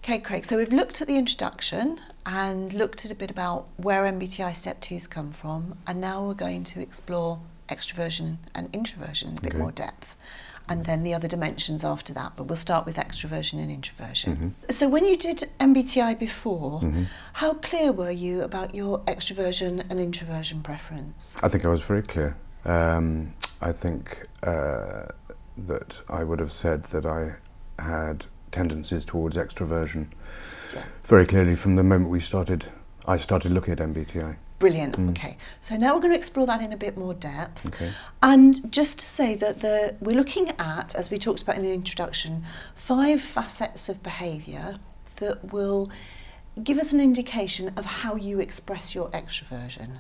Okay, Craig, so we've looked at the introduction and looked at a bit about where MBTI Step 2's come from, and now we're going to explore extroversion and introversion in a bit more depth, and then the other dimensions after that, but we'll start with extroversion and introversion. So when you did MBTI before, how clear were you about your extroversion and introversion preference? I think I was very clear. I think that I would have said that I had tendencies towards extroversion very clearly from the moment I started looking at MBTI. Brilliant. Okay, so now we're going to explore that in a bit more depth. And just to say that we're looking at, as we talked about in the introduction, 5 facets of behaviour that will give us an indication of how you express your extroversion.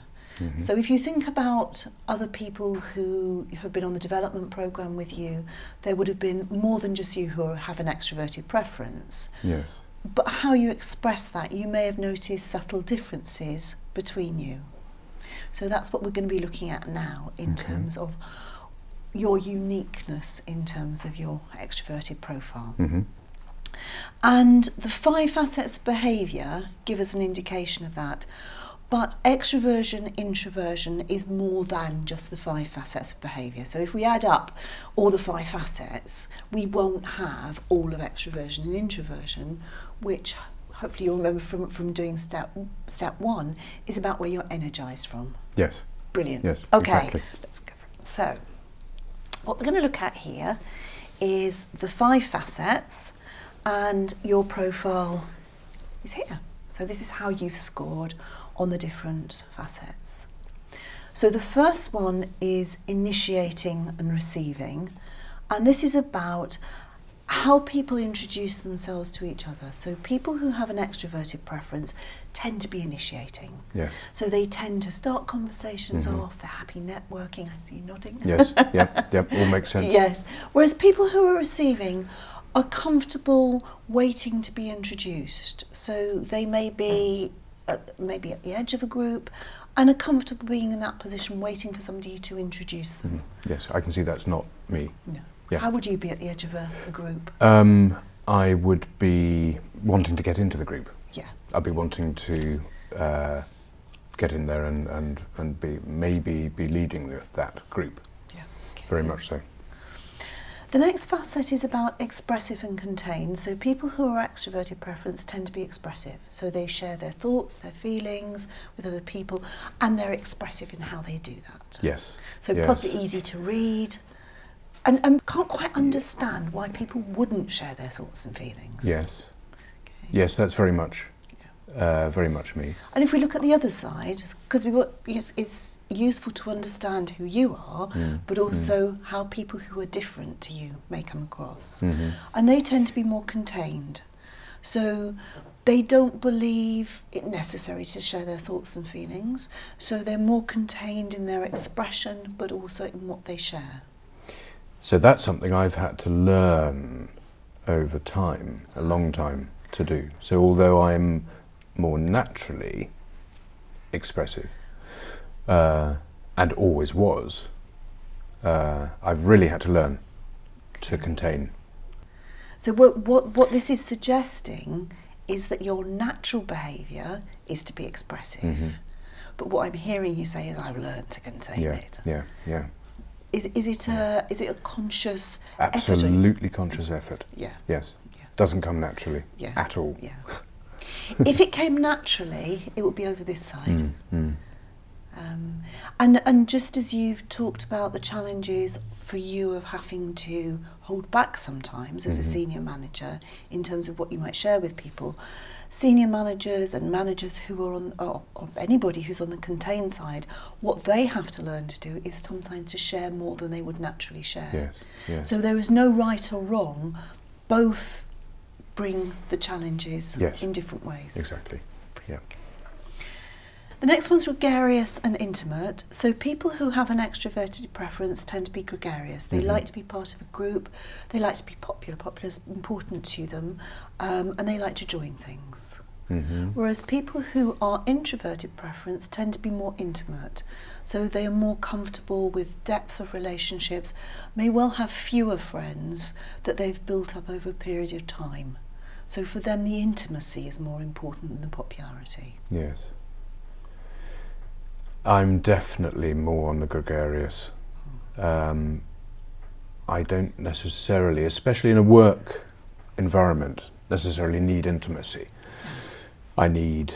So if you think about other people who have been on the development programme with you, there would have been more than just you who have an extroverted preference. Yes. But how you express that, you may have noticed subtle differences between you. So that's what we're going to be looking at now in terms of your uniqueness in terms of your extroverted profile. And the 5 facets of behaviour give us an indication of that. But extroversion, introversion is more than just the 5 facets of behaviour. So if we add up all the 5 facets, we won't have all of extroversion and introversion, which hopefully you'll remember from doing step 1, is about where you're energised from. Yes. Brilliant. Yes, okay, exactly. Let's go. So what we're going to look at here is the 5 facets, and your profile is here. So this is how you've scored on the different facets. So the first one is initiating and receiving, and this is about how people introduce themselves to each other. So people who have an extroverted preference tend to be initiating. Yes. So they tend to start conversations off, they're happy networking. I see you nodding. Yes, yep, all makes sense. Yes. Whereas people who are receiving are comfortable waiting to be introduced. So they may be maybe at the edge of a group and are comfortable being in that position waiting for somebody to introduce them. Yes, I can see that's not me. No. Yeah. How would you be at the edge of a group? I would be wanting to get into the group. Yeah. I'd be wanting to get in there and maybe be leading that group. Yeah. Okay. Very much so. The next facet is about expressive and contained. So people who are extroverted preference tend to be expressive. So they share their thoughts, their feelings with other people, and they're expressive in how they do that. Yes. So possibly easy to read, and can't quite understand why people wouldn't share their thoughts and feelings. Yes. Okay. Yes, that's very much me. And if we look at the other side, because it's useful to understand who you are, but also how people who are different to you may come across. And they tend to be more contained. So they don't believe it necessary to share their thoughts and feelings. So they're more contained in their expression, but also in what they share. So that's something I've had to learn over time, a long time to do. So although I'm more naturally expressive, and always was, I've really had to learn to contain. So what this is suggesting is that your natural behaviour is to be expressive. But what I'm hearing you say is I've learned to contain it. Yeah. Is it a conscious effort? Absolutely conscious effort. Yeah. Yes. Doesn't come naturally at all. Yeah. If it came naturally, it would be over this side. And just as you've talked about the challenges for you of having to hold back sometimes as a senior manager in terms of what you might share with people, senior managers and managers who are on, or anybody who's on the contained side, what they have to learn to do is sometimes to share more than they would naturally share. Yes. So there is no right or wrong, both bring the challenges in different ways. Exactly, yeah. The next one's gregarious and intimate. So people who have an extroverted preference tend to be gregarious. They like to be part of a group, they like to be popular. Popular is important to them, and they like to join things. Whereas people who are introverted preference tend to be more intimate. So they are more comfortable with depth of relationships, may well have fewer friends that they've built up over a period of time. So for them, the intimacy is more important than the popularity. Yes. I'm definitely more on the gregarious. I don't necessarily, especially in a work environment, necessarily need intimacy. I need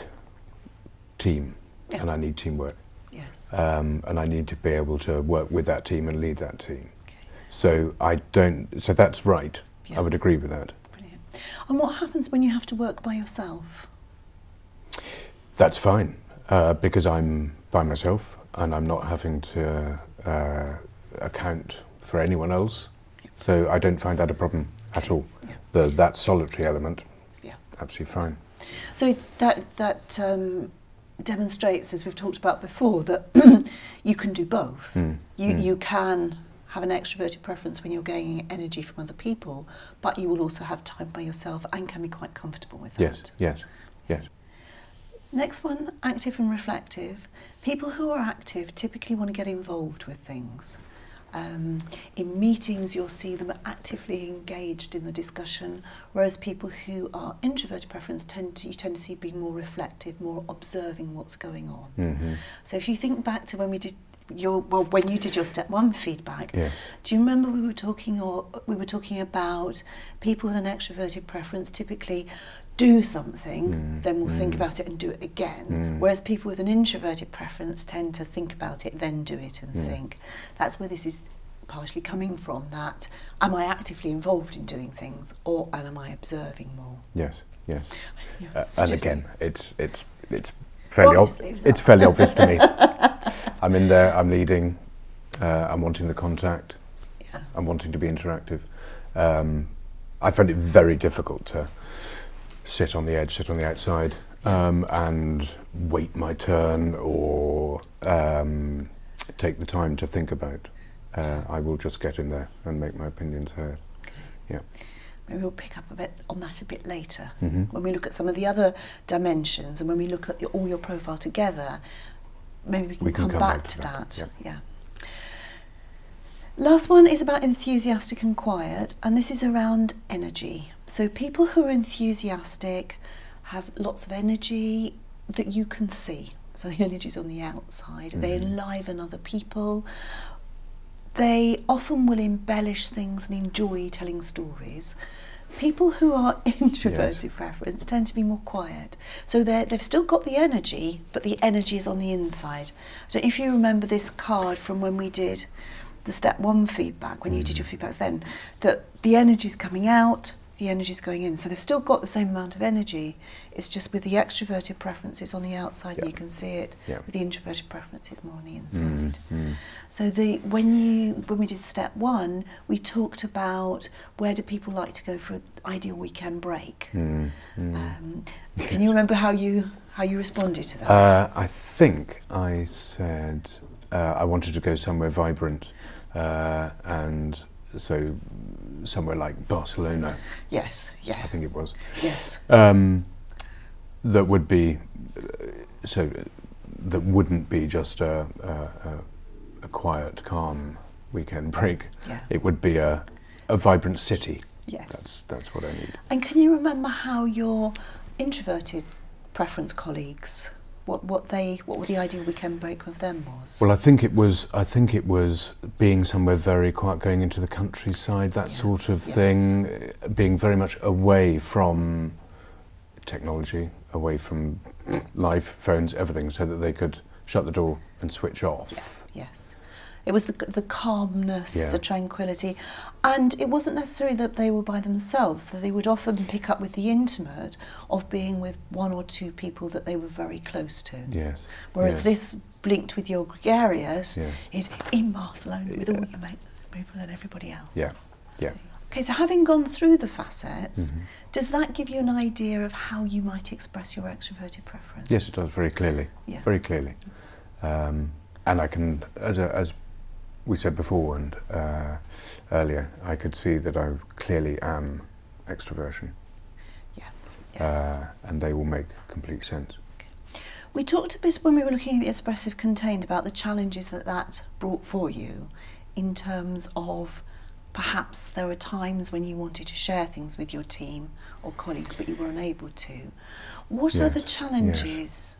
team, and I need teamwork. Yes. And I need to be able to work with that team and lead that team. Okay. So I don't. So that's right. I would agree with that. Brilliant. And what happens when you have to work by yourself? That's fine, because I'm by myself and I'm not having to account for anyone else. So I don't find that a problem at all. That solitary element, absolutely fine. So that demonstrates, as we've talked about before, that you can do both. You can have an extroverted preference when you're gaining energy from other people, but you will also have time by yourself and can be quite comfortable with that. Yes. Next one, active and reflective. People who are active typically want to get involved with things. In meetings, you'll see them actively engaged in the discussion, whereas people who are introverted preference tend to see being more reflective, more observing what's going on. So if you think back to when we did when you did your step 1 feedback, do you remember we were talking about people with an extroverted preference typically do something, then we'll think about it and do it again, whereas people with an introverted preference tend to think about it, then do it and think. That's where this is partially coming from, that am I actively involved in doing things, or am I observing more? Yes. And again, it's fairly obvious to me. I'm in there, I'm leading, I'm wanting the contact, I'm wanting to be interactive. I find it very difficult to sit on the edge, sit on the outside, and wait my turn, or take the time to think about. I will just get in there and make my opinions heard. Maybe we'll pick up a bit on that a bit later, when we look at some of the other dimensions, and when we look at all your profile together. Maybe we can come back to that. Last one is about enthusiastic and quiet, and this is around energy. So people who are enthusiastic have lots of energy that you can see. So the energy is on the outside. They enliven other people. They often will embellish things and enjoy telling stories. People who are introverted preference tend to be more quiet. So they've still got the energy, but the energy is on the inside. So if you remember this card from when we did the step 1 feedback, when you did your feedbacks then, that the energy is coming out, the energy is going in. So they've still got the same amount of energy. It's just with the extroverted preferences on the outside, you can see it. With the introverted preferences more on the inside. So when we did step 1, we talked about where do people like to go for an ideal weekend break. Can you remember how you responded to that? I think I said I wanted to go somewhere vibrant, and so somewhere like Barcelona. Yes. I think it was. Yes. That would be that wouldn't be just a quiet, calm weekend break. It would be a vibrant city. Yes. That's what I need. And can you remember how your introverted preference colleagues, what were the ideal weekend break with them was? Well, I think it was being somewhere very quiet, going into the countryside, that sort of thing, being very much away from technology, away from live phones, everything, so that they could shut the door and switch off. Yes. It was the calmness, the tranquility, and it wasn't necessarily that they were by themselves, so they would often pick up with the intimate of being with 1 or 2 people that they were very close to. Yes. Whereas this, linked with your gregarious, is in Barcelona with all your mates, people and everybody else. Yeah. Okay, so having gone through the facets, does that give you an idea of how you might express your extroverted preference? Yes, it does, very clearly. Very clearly. And I can, as we said before and earlier, I could see that I clearly am extroversion. And they will make complete sense. Okay. We talked a bit when we were looking at the expressive contained about the challenges that brought for you in terms of perhaps there were times when you wanted to share things with your team or colleagues, but you were unable to. What other challenges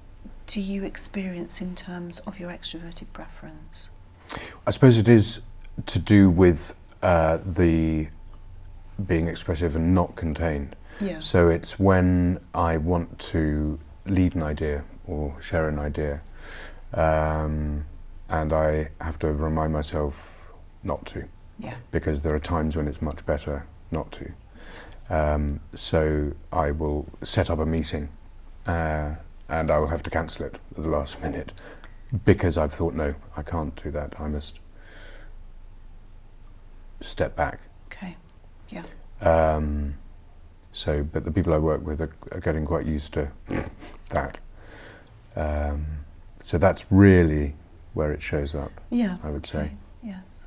do you experience in terms of your extroverted preference? I suppose it is to do with the being expressive and not contained. Yeah. So it's when I want to lead an idea or share an idea, and I have to remind myself not to, because there are times when it's much better not to. So I will set up a meeting and I will have to cancel it at the last minute because I've thought, no, I can't do that, I must step back. Okay, yeah. But the people I work with are getting quite used to that. So that's really where it shows up, I would say. Yes.